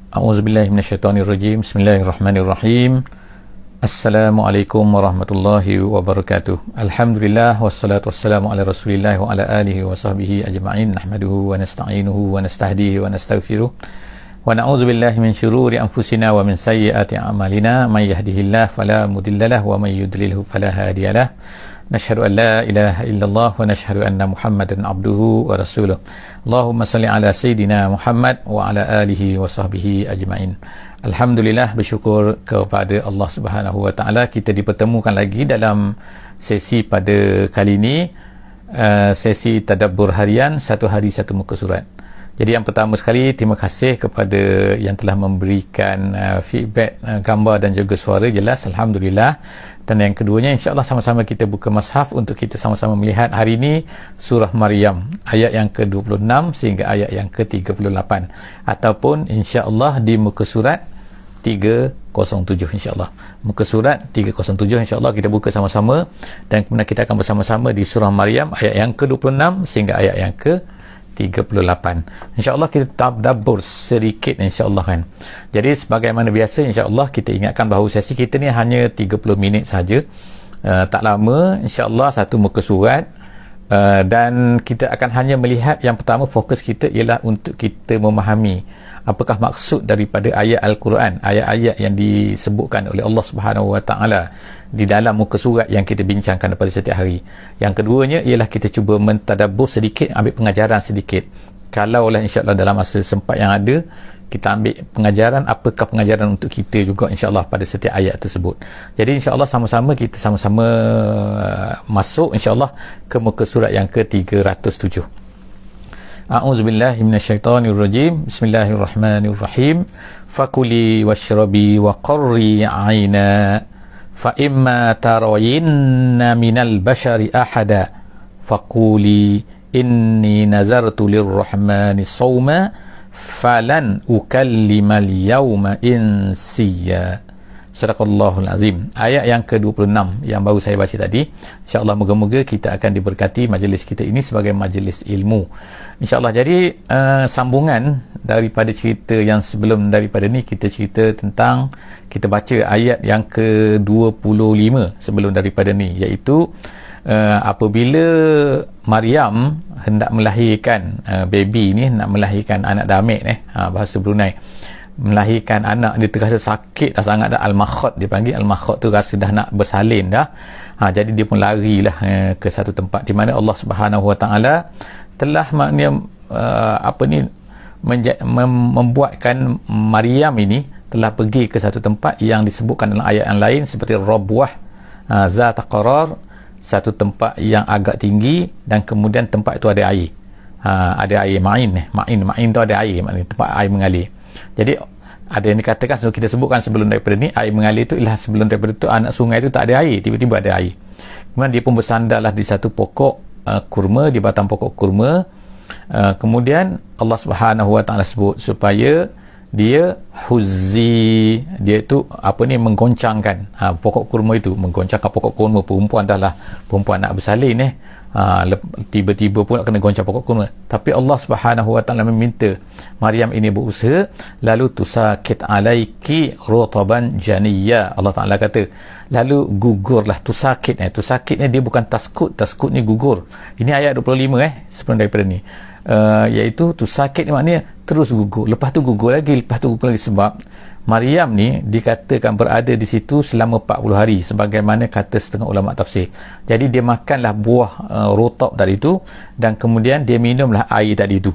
A'udzubillahi minasyaitonirrajim. Bismillahirrahmanirrahim. Assalamualaikum warahmatullahi wabarakatuh. Alhamdulillah wassalatu wassalamu ala Rasulillah wa ala alihi wa sahbihi ajma'in. Nahmaduhu wa nasta'inuhu wa nastahdihi wa nastaghfiruh. Wa na'udzubillahi min syururi anfusina wa min sayyiati a'malina. May yahdihillahu fala mudhillalah wa may yudlilhu fala hadiyalah. Nashhadu an la ilaha illallah wa nashhadu anna Muhammadan abduhu wa rasuluh. Allahumma salli ala Sayyidina Muhammad wa ala alihi wa sahbihi ajma'in. Alhamdulillah, bersyukur kepada Allah Subhanahu wa taala kita dipertemukan lagi dalam sesi pada kali ini, sesi tadabbur harian, satu hari satu muka surat. Jadi yang pertama sekali, terima kasih kepada yang telah memberikan feedback gambar dan juga suara jelas, Alhamdulillah. Dan yang keduanya, insyaAllah sama-sama kita buka mushaf untuk kita sama-sama melihat hari ini surah Maryam ayat yang ke-26 sehingga ayat yang ke-38, ataupun insyaAllah di muka surat 307, insyaAllah muka surat 307 insyaAllah kita buka sama-sama, dan kemudian kita akan bersama-sama di surah Maryam ayat yang ke-26 sehingga ayat yang ke-38. InsyaAllah kita tadabbur sedikit, insyaAllah kan. Jadi sebagaimana biasa, insyaAllah kita ingatkan bahawa sesi kita ni hanya 30 minit saja, tak lama, insyaAllah satu muka surat, dan kita akan hanya melihat yang pertama, fokus kita ialah untuk kita memahami apakah maksud daripada ayat Al-Quran, ayat-ayat yang disebutkan oleh Allah Subhanahu Wa Taala di dalam muka surat yang kita bincangkan pada setiap hari. Yang keduanya ialah kita cuba mentadabbur sedikit, ambil pengajaran sedikit. Kalaulah insyaAllah dalam masa sempat yang ada, kita ambil pengajaran, apakah pengajaran untuk kita juga insyaAllah pada setiap ayat tersebut. Jadi insyaAllah sama-sama kita sama-sama masuk insyaAllah ke muka surat yang ke-307. A'udzubillahi minasyaitonirrajim. Bismillahirrahmanirrahim. Fakuli washrabi wa qarri 'aina fa imma tarayinna minal bashari ahada faquli inni nazartu lirrahmani sawma falan ukallimal yawma insiya. Sadaqallahul azim. Ayat yang ke-26 yang baru saya baca tadi. InsyaAllah moga-moga kita akan diberkati majlis kita ini sebagai majlis ilmu, InsyaAllah. Jadi sambungan daripada cerita yang sebelum daripada ni, kita cerita tentang, kita baca ayat yang ke-25 sebelum daripada ni, iaitu apabila Maryam hendak melahirkan baby ni, hendak melahirkan anak damit, bahasa Brunei, melahirkan anak, dia terasa sakit dah sangat dah, al-makhot dia panggil, al-makhot tu rasa dah nak bersalin dah. Jadi dia pun larilah ke satu tempat di mana Allah Subhanahu Wa Taala telah maknanya membuatkan Maryam ini telah pergi ke satu tempat yang disebutkan dalam ayat yang lain seperti Rabwah zat qarar, satu tempat yang agak tinggi, dan kemudian tempat itu ada air, ada air, ma'in tu ada air, maknanya tempat air mengalir. Jadi ada yang dikatakan, kita sebutkan sebelum daripada ni, air mengalir itu ialah sebelum daripada itu anak sungai itu tak ada air, tiba-tiba ada air. Kemudian dia pun bersandarlah di satu pokok kurma, di batang pokok kurma. Kemudian Allah Subhanahu Wa Taala sebut supaya dia huzzi, dia itu menggoncangkan pokok kurma itu, menggoncangkan pokok kurma. Perempuan dah lah, perempuan nak bersalin tiba-tiba pula kena goncang pokok kurma. Tapi Allah Subhanahu Wa Taala meminta Maryam ini berusaha, lalu tusakit alaiki rutaban janiyya. Allah Taala kata lalu gugurlah, tusakit ni dia bukan taskut ni gugur. Ini ayat 25 sebelum daripada ni, iaitu tusakit ni maknanya terus gugur, lepas tu gugur lagi, sebab Maryam ni dikatakan berada di situ selama 40 hari sebagaimana kata setengah ulama tafsir. Jadi dia makanlah buah rotab tadi itu, dan kemudian dia minumlah air tadi itu.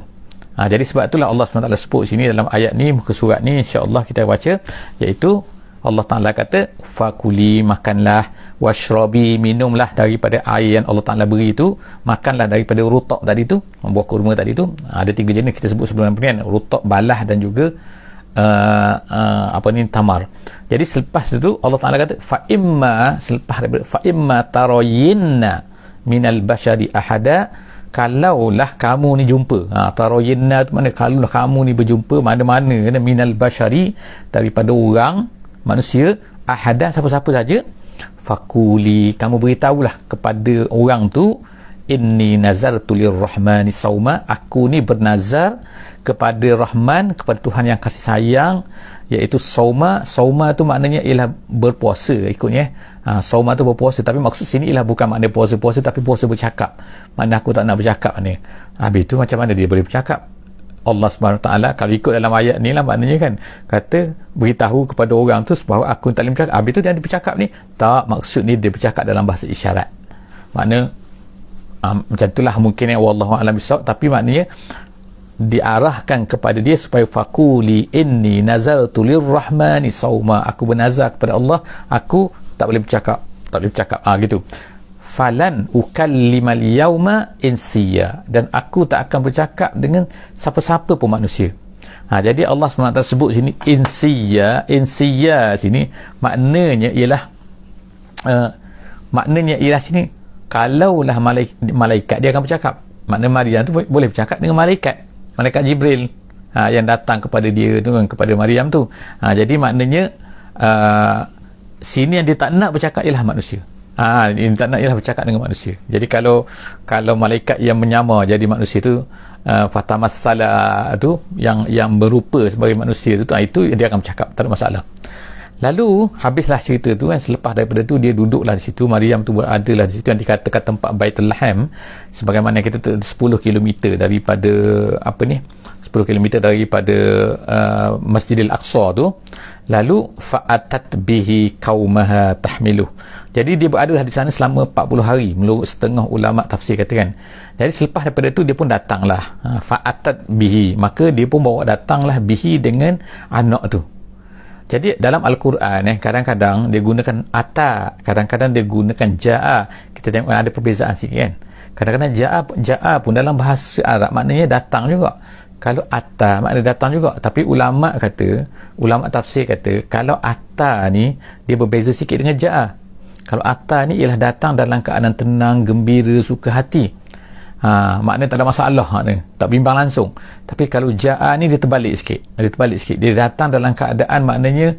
Jadi sebab itulah Allah SWT sebut sini dalam ayat ni, muka surat ni, insya-Allah kita baca, iaitu Allah Ta'ala kata fakuli, makanlah, washrabi, minumlah daripada air yang Allah Ta'ala beri itu, makanlah daripada rutab tadi itu, buah kurma tadi itu. Ada 3 jenis kita sebut sebelum ni, rutab, balah dan juga tamar. Jadi selepas itu Allah Ta'ala kata selepas daripada fa imma tarayinna minal bashari ahada, kalaulah kamu ni jumpa, tarayinna tu maknanya kalaulah kamu ni berjumpa mana-mana minal bashari, daripada orang manusia, ahada, siapa-siapa saja, fakuli, kamu beritahulah kepada orang tu, inni nazartu lirrahmani sauma, aku ni bernazar kepada Rahman, kepada Tuhan yang kasih sayang, iaitu sauma. Sauma tu maknanya ialah berpuasa ikutnya. Sauma tu berpuasa, tapi maksud sini ialah bukan makna puasa-puasa, tapi puasa bercakap. Makna aku tak nak bercakap ni. Habis tu macam mana dia boleh bercakap? Allah SWT kalau ikut dalam ayat ni lah, maknanya kan kata beritahu kepada orang tu bahawa aku tak boleh bercakap. Habis tu dia bercakap ni, tak, maksud ni dia bercakap dalam bahasa isyarat. Makna macam itulah mungkin yang wallahu a'lam bissawab, tapi maknanya diarahkan kepada dia supaya faquli inni nazartu lirrahmani sauma, aku bernazar kepada Allah, aku tak boleh bercakap, gitu. Falan ukallimal yauma insiya, dan aku tak akan bercakap dengan siapa-siapa pun manusia. Jadi Allah SWT sebut sini insiya sini maknanya ialah sini kalaulah malaikat dia akan bercakap. Makna Maryam tu boleh bercakap dengan malaikat Jibril yang datang kepada dia tu kan, kepada Maryam tu. Jadi maknanya sini yang dia tak nak bercakap ialah manusia. Dia tak nak ialah bercakap dengan manusia. Jadi kalau malaikat yang menyamar jadi manusia tu, fatamassala tu yang berupa sebagai manusia tu, itu dia akan bercakap, tak ada masalah. Lalu habislah cerita tu kan. Selepas daripada tu dia duduklah di situ, Maryam tu beradalah di situ yang dikatakan tempat Baitul Laham, sebagaimana kita 10 km daripada 10 km daripada Masjidil Aqsa tu. Lalu fa'atat bihi qaumaha tahmiluh, jadi dia berada di sana selama 40 hari menurut setengah ulama tafsir katakan. Jadi selepas daripada tu dia pun datanglah, fa'atat bihi, maka dia pun bawa datanglah bihi dengan anak tu. Jadi dalam Al-Quran kadang-kadang dia gunakan ata, kadang-kadang dia gunakan ja'a. Kita tengok ada perbezaan sikit kan. Kadang-kadang ja'a pun dalam bahasa Arab maknanya datang juga. Kalau ata makna datang juga, tapi ulama tafsir kata kalau ata ni dia berbeza sikit dengan ja'a. Kalau ata ni ialah datang dalam keadaan tenang, gembira, suka hati. Maknanya tak ada masalah, tak bimbang langsung. Tapi kalau ja'a ni dia terbalik sikit. Dia datang dalam keadaan maknanya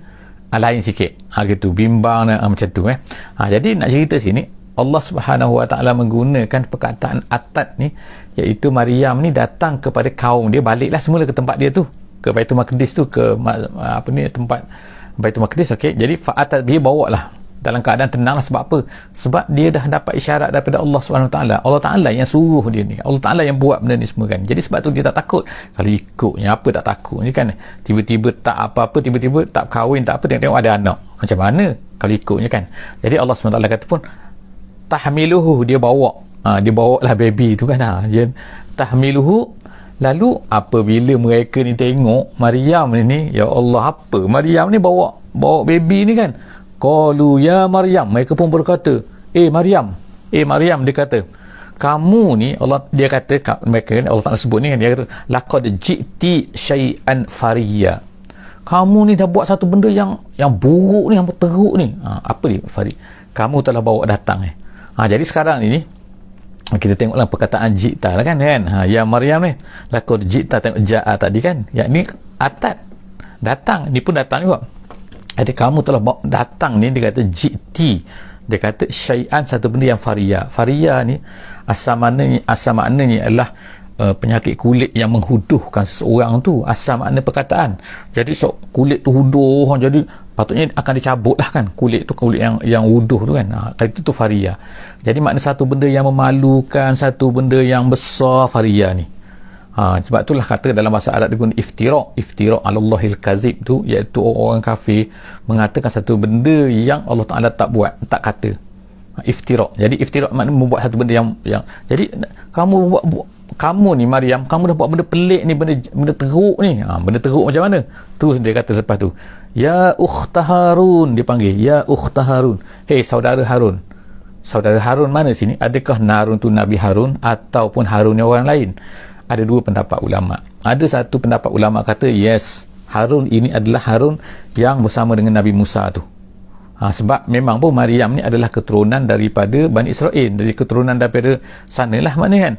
lain sikit. Gitu, bimbang macam tu Jadi nak cerita sini, Allah Subhanahu Wa Taala menggunakan perkataan atat ni, iaitu Maryam ni datang kepada kaum dia, baliklah semula ke tempat dia tu, ke Baitul Maqdis tu, ke tempat Baitul Maqdis. Okey, jadi fa'atat bihi, bawalah dalam keadaan tenang. Sebab apa? Sebab dia dah dapat isyarat daripada Allah Subhanahu Wa Taala. Allah Taala yang suruh dia ni, Allah Taala yang buat benda ni semua kan. Jadi sebab tu dia tak takut. Kalau ikutnya apa tak takut ni kan, tiba-tiba tak apa-apa, tiba-tiba tak kahwin, tak apa, tengok ada anak, macam mana kalau ikutnya kan. Jadi Allah Subhanahu Wa Taala kata pun tahmiluhu, dia bawa lah baby tu kan. Dia tahmiluhu. Lalu apabila mereka ni tengok Maryam ni, ya Allah, apa Maryam ni bawa baby ni kan, qalu ya Maryam, mereka pun berkata, Maryam, dia kata, kamu ni, dia kata mereka, Allah Ta'ala sebut ni kan, dia kata laqad ji'ti syai'an fariya, kamu ni dah buat satu benda yang buruk ni, yang teruk ni. Apa dia fari? Kamu telah bawa datang jadi sekarang ini kita tengoklah perkataan ji'ta lah kan, ya Maryam ni laqad ji'ta, tengok ja'a tadi kan, yakni atat, datang, ni pun datang juga. Jadi kamu telah bawa datang ni, dia kata ji'ti, dia kata syai'an, satu benda yang fariya ni asal maknanya adalah penyakit kulit yang menghuduhkan seseorang tu, asal makna perkataan. Jadi kulit tu huduh, jadi patutnya akan dicabut lah kan, kulit yang huduh tu kan. Itu fariya. Jadi makna satu benda yang memalukan, satu benda yang besar, fariya ni. Sebab itulah kata dalam bahasa Arab dia guna iftira alallahil kazib tu, iaitu orang kafir mengatakan satu benda yang Allah Ta'ala tak buat, tak kata. Iftira. Jadi iftira makna membuat satu benda yang jadi kamu ni Maryam, kamu dah buat benda pelik ni, benda teruk ni. Benda teruk macam mana? Terus dia kata lepas tu, ya ukhta Harun, dia panggil ya ukhta Harun, saudara Harun. Saudara Harun mana sini? Adakah Harun tu Nabi Harun ataupun Harun yang orang lain? Ada dua pendapat ulama. Ada satu pendapat ulama kata yes, Harun ini adalah Harun yang bersama dengan Nabi Musa tu. Sebab memang pun Maryam ni adalah keturunan daripada Bani Israel, dari keturunan daripada sanalah maknanya kan.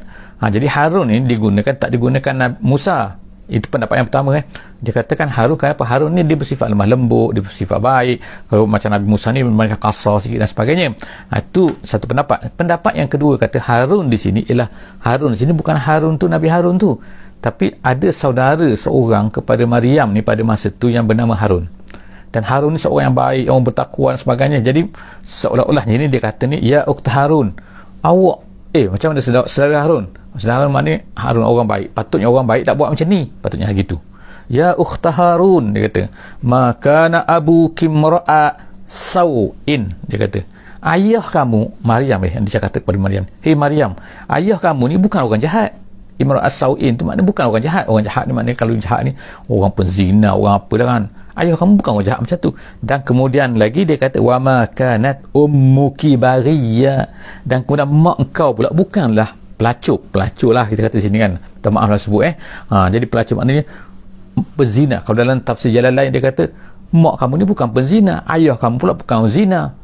Jadi Harun ni tak digunakan Nabi Musa. Itu pendapat yang pertama. Dia katakan Harun, kenapa Harun ni dia bersifat lemah lembut, dia bersifat baik. Kalau macam Nabi Musa ni mereka kasar sikit dan sebagainya. Itu satu pendapat. Pendapat yang kedua kata Harun di sini ialah, Harun di sini bukan Harun tu Nabi Harun tu, tapi ada saudara seorang kepada Maryam ni pada masa tu yang bernama Harun. Dan Harun ni seorang yang baik, orang bertakwa dan sebagainya. Jadi seolah-olah ni dia kata ni, ya Ukhta Harun, awak macam mana saudara Harun? Saudara Harun maknanya Harun orang baik, patutnya orang baik tak buat macam ni, patutnya gitu. Ya Ukhta Harun, dia kata, makana abuki mra'a sawin, dia kata, ayah kamu Maryam, yang dia kata kepada Maryam, hei Maryam, ayah kamu ni bukan orang jahat. Imra'a sawin tu maknanya bukan orang jahat. Orang jahat ni maknanya, kalau jahat ni orang penzina, orang apa dah kan. Ayah kamu bukan orang jahat macam tu. Dan kemudian lagi dia kata, wa ma kanat ummuki baghiya, dan kemudian mak engkau pula bukanlah pelacur lah kita kata sini kan, minta maaf lah sebut jadi pelacur maknanya penzina. Kalau dalam tafsir jalan lain dia kata, mak kamu ni bukan penzina, ayah kamu pula bukan zina,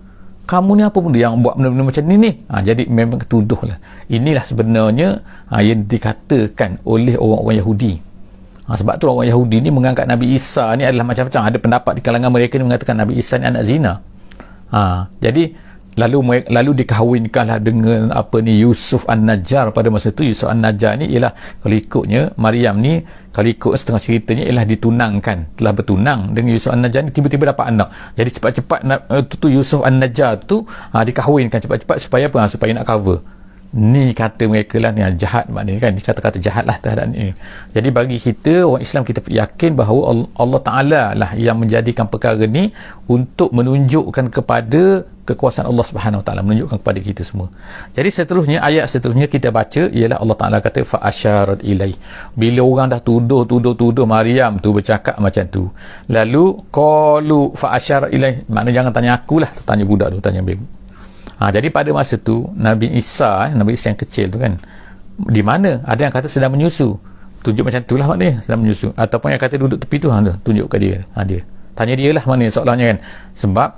kamu ni apa benda yang buat benda-benda macam ni. Jadi memang ketuduh lah. Inilah sebenarnya yang dikatakan oleh orang-orang Yahudi. Sebab tu orang Yahudi ni menganggap Nabi Isa ni adalah macam-macam. Ada pendapat di kalangan mereka ni mengatakan Nabi Isa ni anak zina. Jadi lalu dikahwinkanlah dengan Yusuf An-Najjar pada masa tu. Yusuf An-Najjar ni ialah, kalau ikutnya Maryam ni, kalau ikut setengah ceritanya, ialah ditunangkan, telah bertunang dengan Yusuf An-Najjar ni, tiba-tiba dapat anak. Jadi cepat-cepat tu Yusuf An-Najjar tu dikahwinkan cepat-cepat supaya apa? Supaya nak cover. Ni kata mereka lah, ni jahat maknanya kan, kata-kata jahat lah terhadap ni. Jadi bagi kita orang Islam, kita yakin bahawa Allah Ta'ala lah yang menjadikan perkara ni untuk menunjukkan kepada kekuasaan Allah Subhanahu Wa Ta'ala, menunjukkan kepada kita semua. Jadi seterusnya, ayat seterusnya kita baca ialah Allah Ta'ala kata fa asyarat ilai, bila orang dah tuduh Maryam tu bercakap macam tu, lalu qalu fa asyarat ilai, maknanya jangan tanya akulah, tanya budak tu, tanya baby. Jadi pada masa tu Nabi Isa yang kecil tu kan, di mana ada yang kata sedang menyusu, tunjuk macam tu lah maknanya, sedang menyusu, ataupun yang kata duduk tepi tu, tunjuk ke dia, dia tanya dia lah maknanya soalannya kan, sebab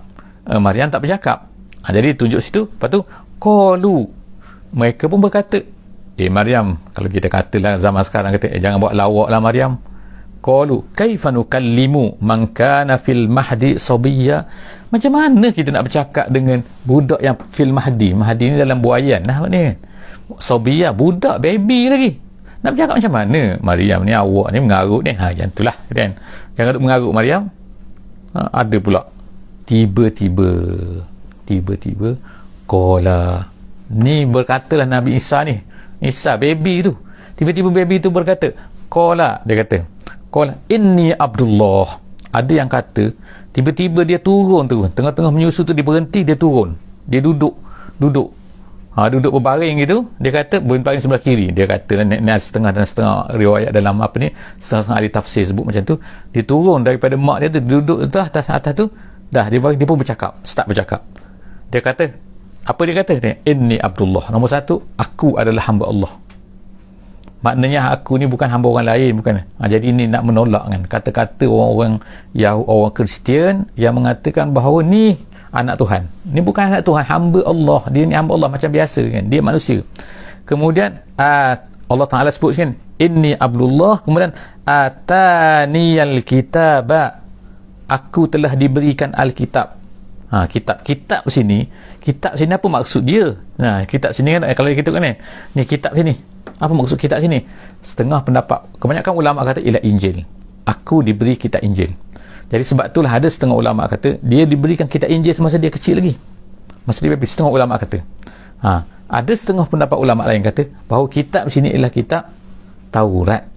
Maryam tak bercakap. Jadi tunjuk situ. Lepas tu qalu, mereka pun berkata, Maryam, kalau kita katalah zaman sekarang kata, jangan buat lawak lah Maryam. Qalu kaifa nukallimu man kana fil mahdi sabiyya, macam mana kita nak bercakap dengan budak yang fil mahdi ni dalam buayan lah maknanya, sabiyya budak, baby lagi, nak bercakap macam mana? Maryam ni, awak ni mengarut ni, macam itulah kan, jangan duk mengarut Maryam. Ada pula tiba-tiba qala, ni berkatalah Nabi Isa ni, Isa baby tu, tiba-tiba baby tu berkata, qala, dia kata qala inni Abdullah. Ada yang kata tiba-tiba dia turun tu, tengah-tengah menyusu tu dia berhenti, dia turun, dia duduk berbaring gitu. Dia kata berbaring sebelah kiri, dia kata setengah dan setengah riwayat dalam setengah ahli tafsir sebut macam tu. Dia turun daripada mak dia tu, duduk tu atas tu, dah dia pun start bercakap. Dia kata, apa dia kata? Inni Abdullah, nombor satu, aku adalah hamba Allah. Maknanya aku ni bukan hamba orang lain, bukan. Jadi ini nak menolak kan kata-kata orang Kristian yang mengatakan bahawa ni anak Tuhan. Ni bukan anak Tuhan, hamba Allah. Dia ni hamba Allah macam biasa kan, dia manusia. Kemudian Allah Ta'ala sebut kan, inni Abdullah, kemudian ataniyal kitaba, aku telah diberikan Alkitab. Kitab sini apa maksud dia? Kitab sini kan, kalau kita kan ni kitab sini, apa maksud kitab sini? Setengah pendapat, kebanyakan ulama kata ialah Injil. Aku diberi kitab Injil. Jadi sebab itulah ada setengah ulama kata dia diberikan kitab Injil semasa dia kecil lagi, masa dia baby. Setengah ulama kata. Ada setengah pendapat ulama lain kata bahawa kitab sini ialah kitab Taurat.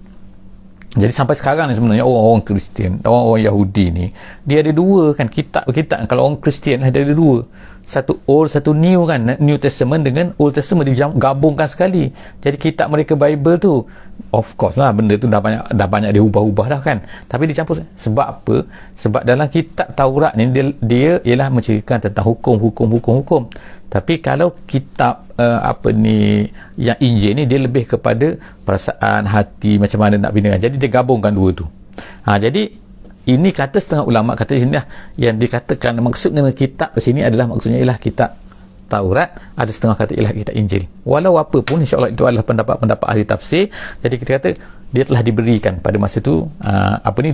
Jadi sampai sekarang ni sebenarnya orang-orang Kristian, orang-orang Yahudi ni, dia ada dua kan kitab. Kalau orang Kristian lah, dia ada dua, satu Old, satu New kan, New Testament dengan Old Testament digabungkan sekali. Jadi kitab mereka Bible tu, of course lah benda tu dah banyak diubah-ubah dah kan, tapi dicampur. Sebab apa? Sebab dalam kitab Taurat ni dia ialah menceritakan tentang hukum. Tapi kalau kitab yang Injil ni, dia lebih kepada perasaan hati, macam mana nak bina. Jadi dia gabungkan dua tu. Jadi ini kata setengah ulama kata sini lah, yang dikatakan maksud dengan kitab sini adalah maksudnya ialah kitab Taurat. Ada setengah kata ialah kitab Injil. Walau apa pun, insya-Allah itu adalah pendapat-pendapat ahli tafsir. Jadi kita kata dia telah diberikan pada masa itu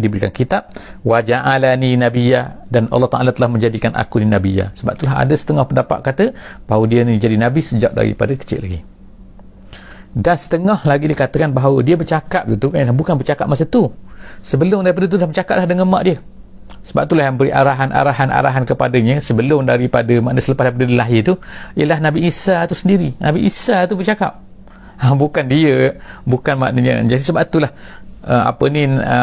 diberikan kitab wa ja'alani nabiyya, dan Allah Ta'ala telah menjadikan aku ni nabiyya. Sebab itulah ada setengah pendapat kata bahawa dia ni jadi nabi sejak daripada kecil lagi, dan setengah lagi dikatakan bahawa dia bercakap gitu kan, bukan bercakap masa tu, sebelum daripada tu dah bercakap dah dengan mak dia. Sebab itulah yang beri arahan kepadanya sebelum daripada, makna selepas daripada dia lahir tu, ialah Nabi Isa tu sendiri. Nabi Isa tu bercakap, bukan dia, bukan maknanya. Jadi sebab itulah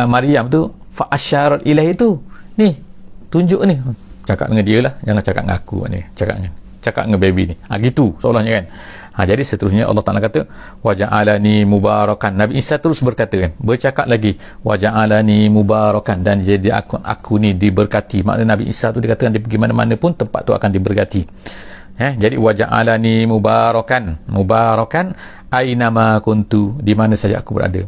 Maryam tu fa asyarat ilahi tu, ni tunjuk ni, cakap dengan dia lah, jangan cakap dengan aku ni, cakap dengan baby ni, gitu seolahnya kan. Jadi seterusnya Allah Ta'ala kata wa ja'alani mubarakan. Nabi Isa terus berkata kan, bercakap lagi wa ja'alani mubarakan, dan jadi aku ni diberkati. Makna Nabi Isa tu dikatakan dia pergi mana-mana pun tempat tu akan diberkati. Jadi wa ja'alani mubarakan ainama kuntu, di mana saja aku berada.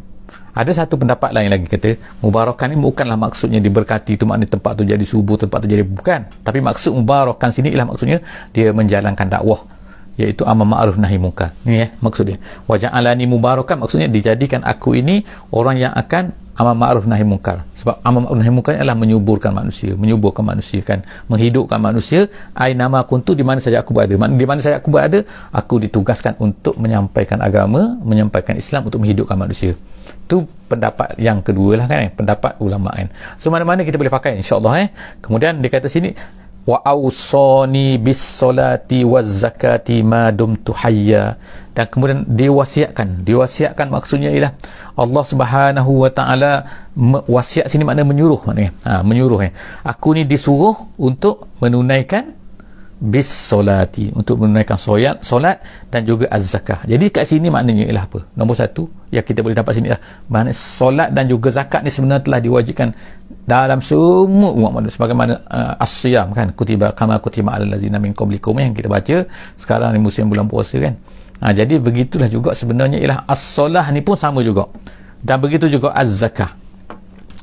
Ada satu pendapat lain lagi kata mubarakan ni bukanlah maksudnya diberkati tu makna tempat tu jadi subur, tempat tu jadi, bukan. Tapi maksud mubarakan sini ialah maksudnya dia menjalankan dakwah, iaitu amar ma'ruf nahi munkar. Ni maksud dia. Wa ja'alani mubarakan maksudnya dijadikan aku ini orang yang akan amar ma'ruf nahi munkar. Sebab amar ma'ruf nahi munkar adalah menyuburkan manusia kan, menghidupkan manusia. Ainama kuntu, di mana saja aku berada. Maknanya di mana saja aku berada, aku ditugaskan untuk menyampaikan agama, menyampaikan Islam, untuk menghidupkan manusia. Itu pendapat yang kedua lah kan, pendapat ulama kan. So mana-mana kita boleh pakai insya-Allah. Kemudian dia kata sini wa awsani bis solati waz zakati ma dumtu hayya, dan kemudian diwasiatkan maksudnya ialah Allah Subhanahu wa taala, wasiat sini makna menyuruh, menyuruh aku ni disuruh untuk menunaikan bis solati, untuk menunaikan solat dan juga az-zakah. Jadi kat sini maknanya ialah apa? Nombor satu yang kita boleh dapat sini ialah makna solat dan juga zakat ni sebenarnya telah diwajibkan dalam semua umat manusia, sebagaimana as-siyam kan, kutiba kama kutiba alal ladzina min qablikum yang kita baca sekarang ni musim bulan puasa kan. Jadi begitulah juga sebenarnya ialah as-solah ni pun sama juga, dan begitu juga az-zakah.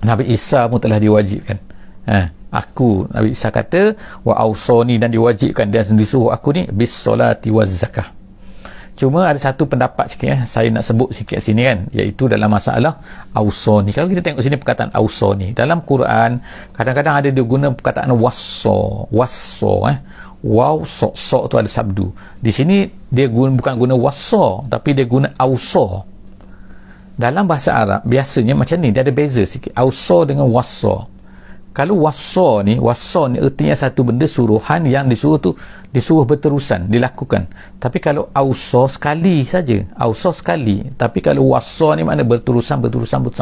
Nabi Isa pun telah diwajibkan. Nabi Isa kata wa ausoni, dan diwajibkan, dan disuruh aku ni bis solati waz zakah. Cuma ada satu pendapat sikit saya nak sebut sikit sini kan, iaitu dalam masalah ausoni. Kalau kita tengok sini perkataan ausoni dalam Quran, kadang-kadang ada dia guna perkataan wasso waw so tu ada sabdu. Di sini dia bukan guna wasso, tapi dia guna auso. Dalam bahasa Arab biasanya macam ni, dia ada beza sikit auso dengan wasso. Kalau wasso ni artinya satu benda suruhan yang disuruh berterusan dilakukan. Tapi kalau auso sekali saja, tapi kalau wasso ni makna berterusan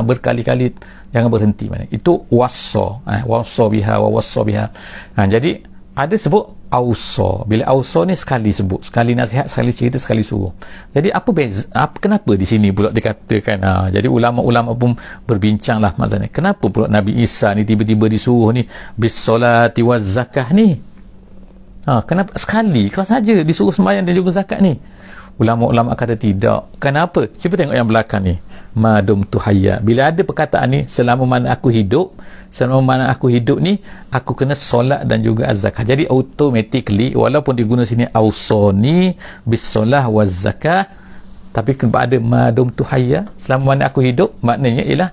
berkali-kali, jangan berhenti, mana itu wasso. Wasso biha wa wasso biha. Jadi ada sebut auso. Bila auso ni sekali sebut, sekali nasihat, sekali cerita, sekali suruh. Jadi apa beza? Kenapa di sini pula dikatakan? Jadi ulama-ulama pun berbincang lah maksudnya. Kenapa pula Nabi Isa ni tiba-tiba disuruh ni bis solati waz zakah ni? Kenapa sekali kelas saja disuruh sembahyang dan juga zakat ni? Ulama-ulama kata tidak. Kenapa? Cuba tengok yang belakang ni. Madum tu hayya. Bila ada perkataan ni, selama mana aku hidup ni, aku kena solat dan juga az-zakah. Jadi automatically, walaupun diguna sini ausoni bis solah waz zakah, tapi kepada madum tu hayya, selama mana aku hidup, maknanya ialah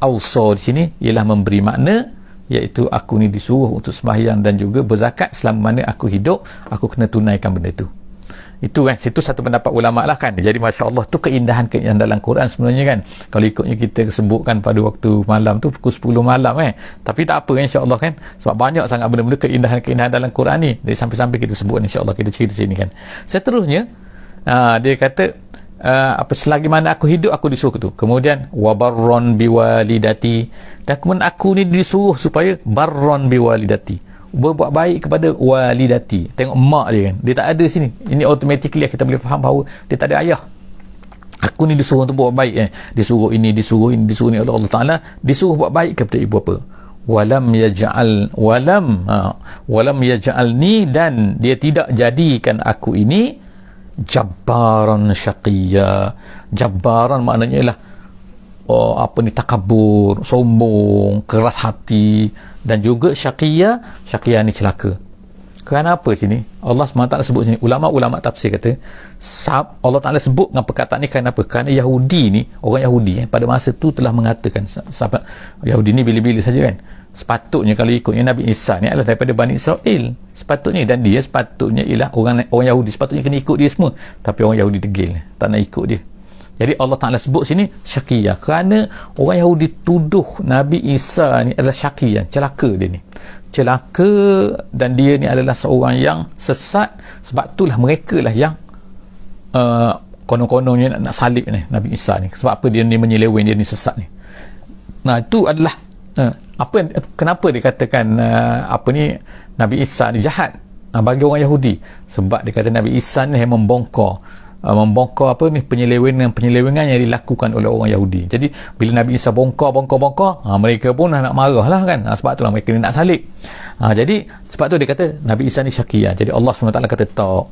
auso di sini ialah memberi makna, iaitu aku ni disuruh untuk sembahyang dan juga berzakat. Selama mana aku hidup, aku kena tunaikan benda tu. Itu kan, situ satu pendapat ulama lah kan. Jadi Masya Allah tu keindahan dalam Quran sebenarnya kan. Kalau ikutnya kita sebutkan pada waktu malam tu pukul 10 malam tapi tak apa Insya Allah kan, sebab banyak sangat benda-benda keindahan dalam Quran ni. Jadi sampai-sampai kita sebut Insya Allah, kita cerita sini kan. Seterusnya dia kata selagi mana aku hidup aku disuruh tu. Kemudian wabarron biwalidati, dan kemudian aku ni disuruh supaya barron biwalidati, berbuat baik kepada walidati. Tengok mak dia kan, dia tak ada sini. Ini automatically kita boleh faham bahawa dia tak ada ayah. Aku ni disuruh untuk buat baik disuruh ini oleh Allah Ta'ala, disuruh buat baik kepada ibu bapa. Walam yaj'alni, dan dia tidak jadikan aku ini jabbaran syaqiyya. Jabbaran maknanya ialah takabur, sombong, keras hati, dan juga syaqiyya ni celaka. Kerana apa sini? Allah SWT sebut sini, ulama-ulama tafsir kata Allah Ta'ala sebut dengan perkataan ni kerana apa? Kerana Yahudi ni, orang Yahudi pada masa tu telah mengatakan, sahabat Yahudi ni bila-bila saja kan, sepatutnya kalau ikutnya Nabi Isa ni adalah daripada Bani Israel sepatutnya, dan dia sepatutnya ialah orang Yahudi, sepatutnya kena ikut dia semua, tapi orang Yahudi degil, tak nak ikut dia. Jadi Allah Ta'ala sebut sini syakiyah kerana orang Yahudi tuduh Nabi Isa ni adalah syakiyah, celaka dia ni, celaka, dan dia ni adalah seorang yang sesat. Sebab itulah mereka lah yang konon-kononnya nak salib ni Nabi Isa ni. Sebab apa dia ni menyeleweng, dia ni sesat ni. Nah, itu adalah kenapa dikatakan Nabi Isa ni jahat bagi orang Yahudi. Sebab dia kata Nabi Isa ni yang membongkar penyelewengan yang dilakukan oleh orang Yahudi. Jadi bila Nabi Isa bongkar, mereka pun nak marah lah kan. Sebab itulah mereka ni nak salib. Jadi sebab tu dia kata Nabi Isa ni syakiyah. Jadi Allah SWT kata tak,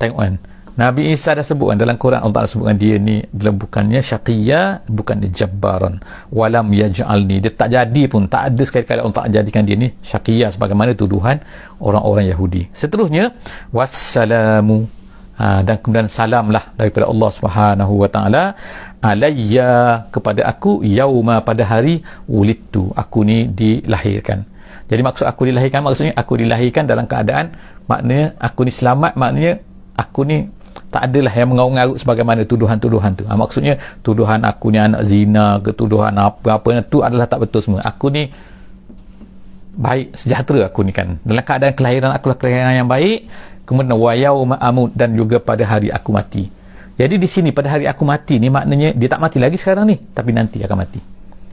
tengok kan, Nabi Isa dah sebutkan dalam Quran, Allah Ta'ala sebutkan dia ni bukannya syaqiyya, bukannya jabbaran, walam yaj'alni, dia tak jadi pun, tak ada sekali-kali Allah Ta'ala jadikan dia ni syaqiyya sebagaimana tuduhan orang-orang Yahudi. Seterusnya wassalamu, dan kemudian salamlah daripada Allah Subhanahu wa taala alayya, kepada aku, yauma, pada hari wulidtu, aku ni dilahirkan. Jadi maksud aku dilahirkan, maksudnya aku dilahirkan dalam keadaan, maknanya aku ni selamat, maknanya aku ni tak adalah yang mengarut-ngarut sebagaimana tuduhan-tuduhan tu. Maksudnya tuduhan aku ni anak zina ke, tuduhan apa-apa tu adalah tak betul semua. Aku ni baik, sejahtera aku ni kan, dalam keadaan kelahiran aku lah kelahiran yang baik. Kemudian wa yauma amut, dan juga pada hari aku mati. Jadi di sini pada hari aku mati ni maknanya dia tak mati lagi sekarang ni, tapi nanti akan mati.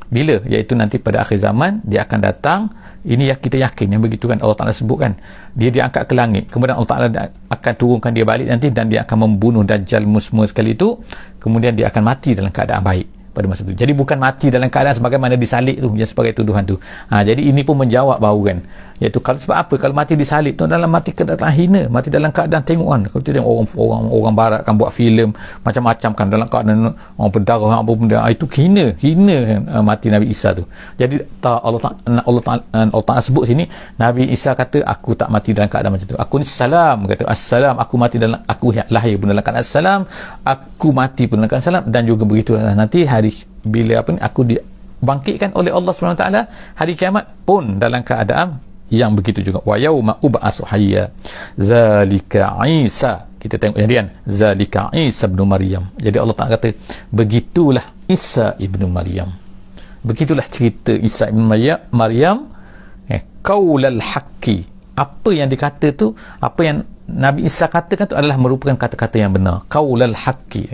Bila? Iaitu nanti pada akhir zaman dia akan datang. Ini yang kita yakin, yang begitu kan Allah Ta'ala sebutkan. Dia diangkat ke langit, kemudian Allah Ta'ala akan turunkan dia balik nanti, dan dia akan membunuh Dajjal semua sekali itu. Kemudian dia akan mati dalam keadaan baik pada masa itu. Jadi bukan mati dalam keadaan sebagaimana disalib tu, yang sebagai tuduhan tu. Jadi ini pun menjawab baru kan, iaitu kalau sebab apa, kalau mati disalib tu dalam mati keadaan hina, mati dalam keadaan tengok kan, kalau kita tengok orang barat kan buat filem macam-macam kan, dalam keadaan orang berdarah apa benda, itu hina kan, mati Nabi Isa tu. Jadi Allah Ta'ala sebut sini Nabi Isa kata aku tak mati dalam keadaan macam tu, aku ni salam, kata assalam, aku mati dalam, aku lahir pun dalam keadaan assalam, aku mati pun dalam keadaan salam, dan juga begitu nanti hari bila aku dibangkitkan oleh Allah SWT hari kiamat pun dalam keadaan yang begitu juga. Wa yauma ub'asu hayya zalika Isa, kita tengok jadian zalika Isa ibn Maryam. Jadi Allah Ta'ala kata begitulah Isa ibn Maryam, begitulah cerita Isa ibn Maryam, qaulal haqqi, apa yang dikata tu, apa yang Nabi Isa katakan tu adalah merupakan kata-kata yang benar, qaulal haqqi.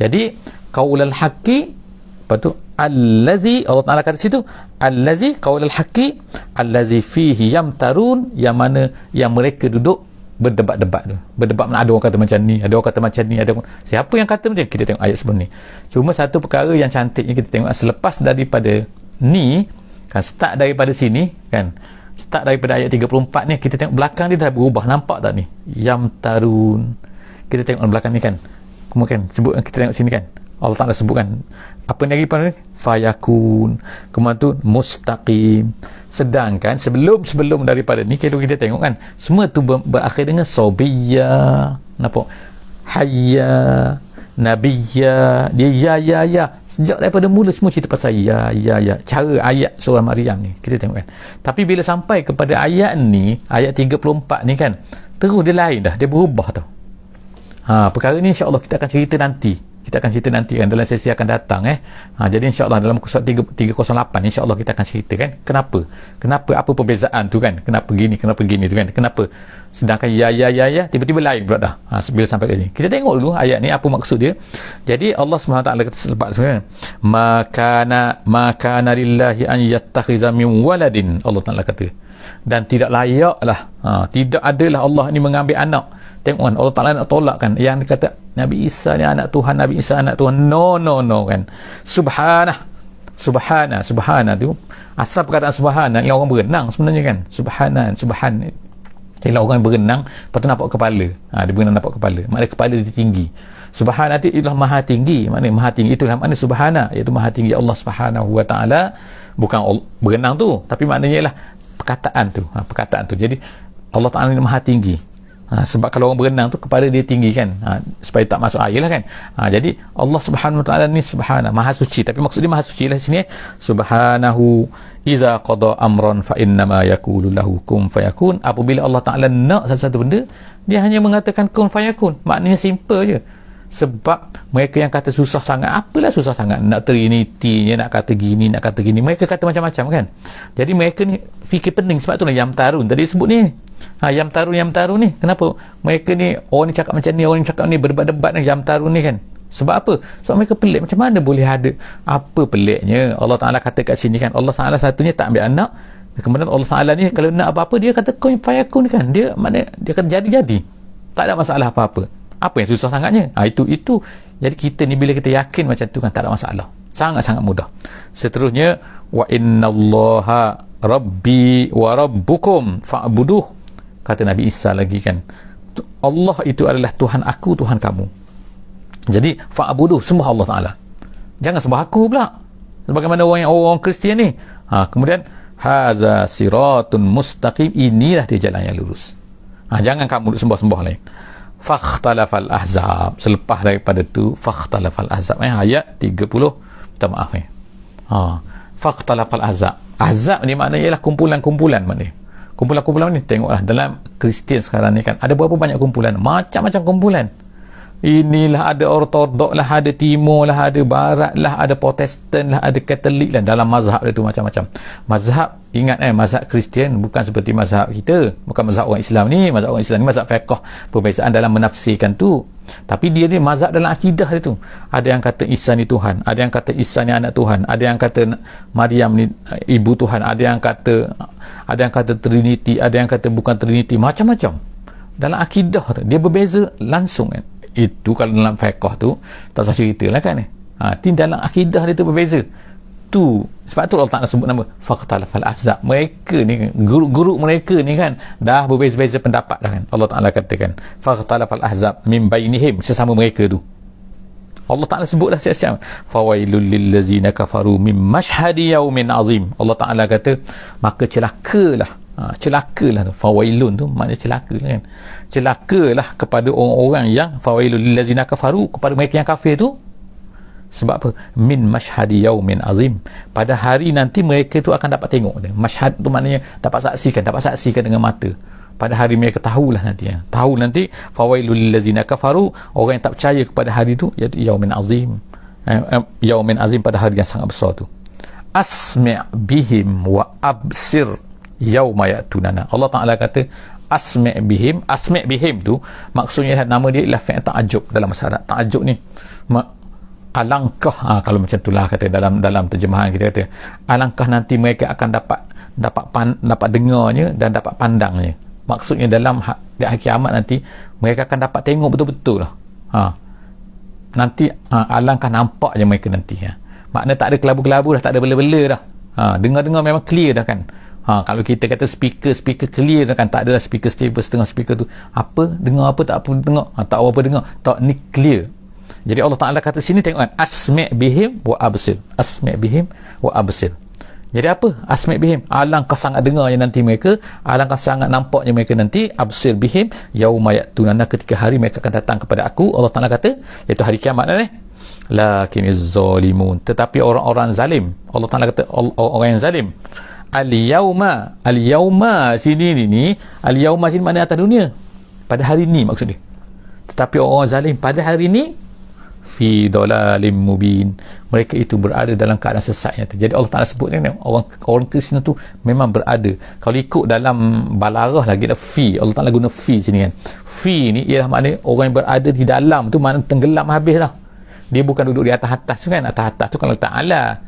Jadi qaulal haqqi, lepas tu allazi, Allah Ta'ala kata situ allazi, qaulal haqqi allazi fihi yamtarun, yang mana yang mereka duduk berdebat-debat tu. Berdebat mana ada orang kata macam ni, ada orang kata macam ni, ada siapa yang kata macam ni, kita tengok ayat sebelum ni. Cuma satu perkara yang cantiknya kita tengok selepas daripada ni kan, start daripada sini kan, start daripada ayat 34 ni, kita tengok belakang dia dah berubah, nampak tak ni, yamtarun. Kita tengok belakang ni kan, kemudian sebut, kita tengok sini kan, Allah Ta'ala sebutkan apa ni lagi pada ni, fayakun, kemudian tu mustaqim. Sedangkan sebelum daripada ni, kalau kita tengok kan, semua tu berakhir dengan sobiyya, nampak, hayya, nabiyya, dia ya. Sejak daripada mula semua cerita pasal ya. Cara ayat surah Maryam ni kita tengok kan. Tapi bila sampai kepada ayat ni, ayat 34 ni kan, terus dia lain dah, dia berubah tau. Perkara ni insya-Allah kita akan cerita nanti kan, dalam sesi akan datang jadi insya-Allah dalam muka surat 308 insya-Allah kita akan cerita kan, kenapa apa perbezaan tu kan, kenapa gini tu kan, kenapa sedangkan ya tiba-tiba lain pula dah. Bila sampai ke sini kita tengok dulu ayat ni apa maksud dia. Jadi Allah SWT kata selepas kan, maka lillahi an yattakhiza min waladin, Allah Ta'ala kata, dan tidak layaklah, tidak adalah Allah ni mengambil anak. Tengok kan, Allah Ta'ala nak tolak kan yang kata Nabi Isa ni anak Tuhan, Nabi Isa anak Tuhan. No kan, subhanah tu asal perkataan subhanah yang orang berenang sebenarnya kan, subhan. Kalau orang berenang lepas tu nampak kepala, dia berenang nampak kepala, maknanya kepala dia tinggi. Subhanah itu itulah maha tinggi, maknanya maha tinggi, itulah maknanya subhanah, iaitu maha tinggi Allah Subhanahu wa taala, bukan berenang tu, tapi maknanya ialah perkataan tu. Jadi Allah Ta'ala ni maha tinggi. Sebab kalau orang berenang tu kepala dia tinggi kan, supaya tak masuk air lah kan. Jadi Allah Subhanahu Wa Ta'ala ni subhana, maha suci. Tapi maksud dia maha suci lah sini, subhanahu iza qada amran fa innama yaqulu lahu kun fayakun. Apabila Allah Ta'ala nak satu benda, dia hanya mengatakan kun fayakun. Maknanya simple je. Sebab mereka yang kata susah sangat, apalah susah sangat nak trinity, nak kata gini, nak kata gini, mereka kata macam-macam kan. Jadi mereka ni fikir pening. Sebab tu lah Yamtarun tadi sebut ni, Yamtarun ni, kenapa mereka ni, orang ni cakap macam ni, orang ni cakap ni, berdebat-debat ni, Yamtarun ni kan. Sebab apa? Sebab mereka pelik. Macam mana boleh ada, apa peliknya? Allah Ta'ala kata kat sini kan, Allah Ta'ala satunya tak ambil anak, kemudian Allah Ta'ala ni kalau nak apa-apa dia kata kun fayakun kan, dia makna dia kata jadi-jadi, tak ada masalah apa-apa. Apa yang susah sangatnya? Itu. Jadi kita ni bila kita yakin macam tu kan, tak ada masalah. Sangat-sangat mudah. Seterusnya, wa innallaha rabbi wa rabbukum fa'buduh. Kata Nabi Isa lagi kan, Allah itu adalah Tuhan aku, Tuhan kamu. Jadi fa'buduh, sembah Allah Ta'ala. Jangan sembah aku pula. Sebagaimana orang Kristian ni. Kemudian haza siratun mustaqim, inilah dia jalan yang lurus. Jangan kamu sembah-sembah lain. Fakhtalafal ahzab, selepas daripada tu fakhtalafal ahzab, ayat 30, minta maaf fakhtalafal ahzab ni maknanya ialah kumpulan-kumpulan. Maknanya kumpulan-kumpulan ni, tengoklah dalam Kristian sekarang ni kan, ada berapa banyak kumpulan, macam-macam kumpulan. Inilah, ada Ortodok lah, ada Timur lah, ada Barat lah, ada Protestan lah, ada Katolik lah. Dalam mazhab dia tu macam-macam mazhab. Ingat mazhab Kristian bukan seperti mazhab kita, bukan mazhab orang Islam ni. Mazhab orang Islam ni mazhab fiqh, perbezaan dalam menafsirkan tu. Tapi dia ni mazhab dalam akidah dia tu. Ada yang kata Isa ni Tuhan, ada yang kata Isa ni anak Tuhan, ada yang kata Maryam ni ibu Tuhan, ada yang kata Trinity, ada yang kata bukan Trinity, macam-macam. Dalam akidah tu dia berbeza langsung kan. Itu kalau dalam fiqh tu tak usah cerita lah kan. Dalam akidah dia tu berbeza tu. Sebab tu Allah Ta'ala sebut nama fakhtalafal ahzab. Mereka ni, guru-guru mereka ni kan, dah berbeza-beza pendapat dah kan. Allah Ta'ala katakan fakhtalafal ahzab min bainihim, sesama mereka tu. Allah Ta'ala sebut dah siap-siap, fawailul lillazina kafaru min mashhadi yaumin azim. Allah Ta'ala kata maka celakalah tu, fawailun tu maknanya celaka kan. Celakalah kepada orang-orang yang, fawailul lillazina kafaru, kepada mereka yang kafir tu. Sebab apa? Min mashhadi yaumin azim, pada hari nanti mereka tu akan dapat tengok. Mashhad tu maknanya dapat saksikan dengan mata. Pada hari mereka tahulah nanti tahu nanti, fawailul lillazina kafaru, orang yang tak percaya kepada hari tu, iaitu yaumin azim. Yaumin azim, pada hari yang sangat besar tu. Asmi' bihim wa absir yauma ya'tunana. Allah Ta'ala kata asmi' bihim tu maksudnya nama dia ialah fi'il ta'ajub dalam bahasa Arab. Ta'ajub ni alangkah, kalau macam itulah kata dalam terjemahan kita kata, alangkah nanti mereka akan dapat dengarnya dan dapat pandangnya. Maksudnya dalam hari kiamat nanti mereka akan dapat tengok betul-betul lah. Nanti alangkah nampaknya mereka nanti. Makna tak ada kelabu-kelabu dah, tak ada bela-bela dah. Dengar-dengar memang clear dah kan. Kalau kita kata speaker clear dah kan, tak ada speaker stable, setengah speaker tu apa dengar, apa tak apa dengar, tak apa dengar, tak, ni clear. Jadi Allah Ta'ala kata sini, tengok kan, asmi' bihim wa absir. Jadi apa? Asmi' bihim, alangkah sangat dengarnya nanti mereka, alangkah sangat nampaknya mereka nanti. Absir bihim yauma ya'tunana, ketika hari mereka akan datang kepada aku. Allah Ta'ala kata, iaitu hari kiamat ni. Lakiniz zalimun, tetapi orang-orang zalim. Allah Ta'ala kata orang yang zalim. Al-yauma sini ni, al-yauma sini makna atas dunia, pada hari ni maksud dia. Tetapi orang zalim pada hari ni, fi dalalim mubin, mereka itu berada dalam keadaan sesat nyata. Jadi Allah Ta'ala sebut ni, orang Kristian tu memang berada. Kalau ikut dalam balarah lagi ada fi, Allah Ta'ala guna fi sini kan. Fi ni ialah makna orang yang berada di dalam tu, makna tenggelam habis lah. Dia bukan duduk di atas tu kan. Atas tu kalau Ta'ala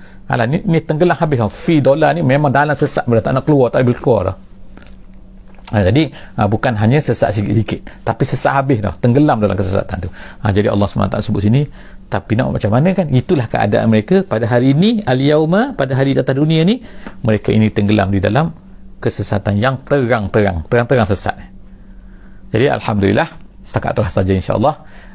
ni tenggelam habis. Fi dolar ni memang dalam sesat berada, tak nak keluar, tak boleh keluar dah. Jadi bukan hanya sesat sikit-sikit, tapi sesat habis dah, tenggelam dalam kesesatan tu. Jadi Allah SWT sebut sini, tapi nak macam mana kan, itulah keadaan mereka pada hari ini, al-yauma, pada hari atas dunia ni, mereka ini tenggelam di dalam kesesatan yang terang-terang sesat. Jadi Alhamdulillah, setakat itulah saja insyaAllah.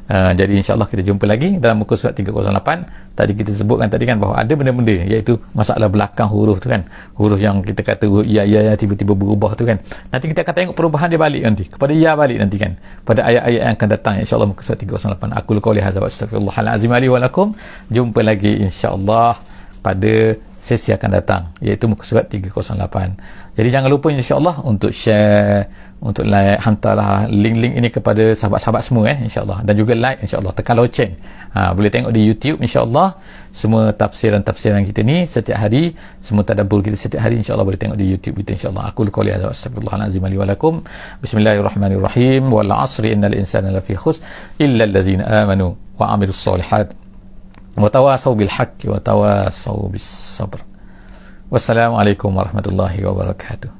Jadi insyaAllah kita jumpa lagi dalam muka surat 308. Tadi kita sebutkan tadi kan bahawa ada benda-benda, iaitu masalah belakang huruf tu kan, huruf yang kita kata huruf ya tiba-tiba berubah tu kan. Nanti kita akan tengok perubahan dia balik nanti kepada ya balik nanti kan, pada ayat-ayat yang akan datang insyaAllah muka surat 308. Aku qauli hadza wa astaghfirullahalazim li wa lakum. Jumpa lagi insyaAllah pada sesi akan datang, iaitu muka surat 308. Jadi jangan lupa insyaAllah untuk share, untuk like, hantarlah link-link ini kepada sahabat-sahabat semua insyaAllah, dan juga like insyaAllah, tekan loceng. Boleh tengok di YouTube insyaAllah semua tafsiran-tafsiran kita ni setiap hari, semua tadabbur kita setiap hari insyaAllah boleh tengok di YouTube kita insyaAllah. Aku qauli hadza wa astaghfirullahalazim li wa lakum. Bismillahirrahmanirrahim. Wal 'asri innal insana lafi khusr illa allazina amanu wa 'amilus solihat wa tawasaw bil haqqi wa tawasaw bis sabr. Wassalamualaikum warahmatullahi wabarakatuh.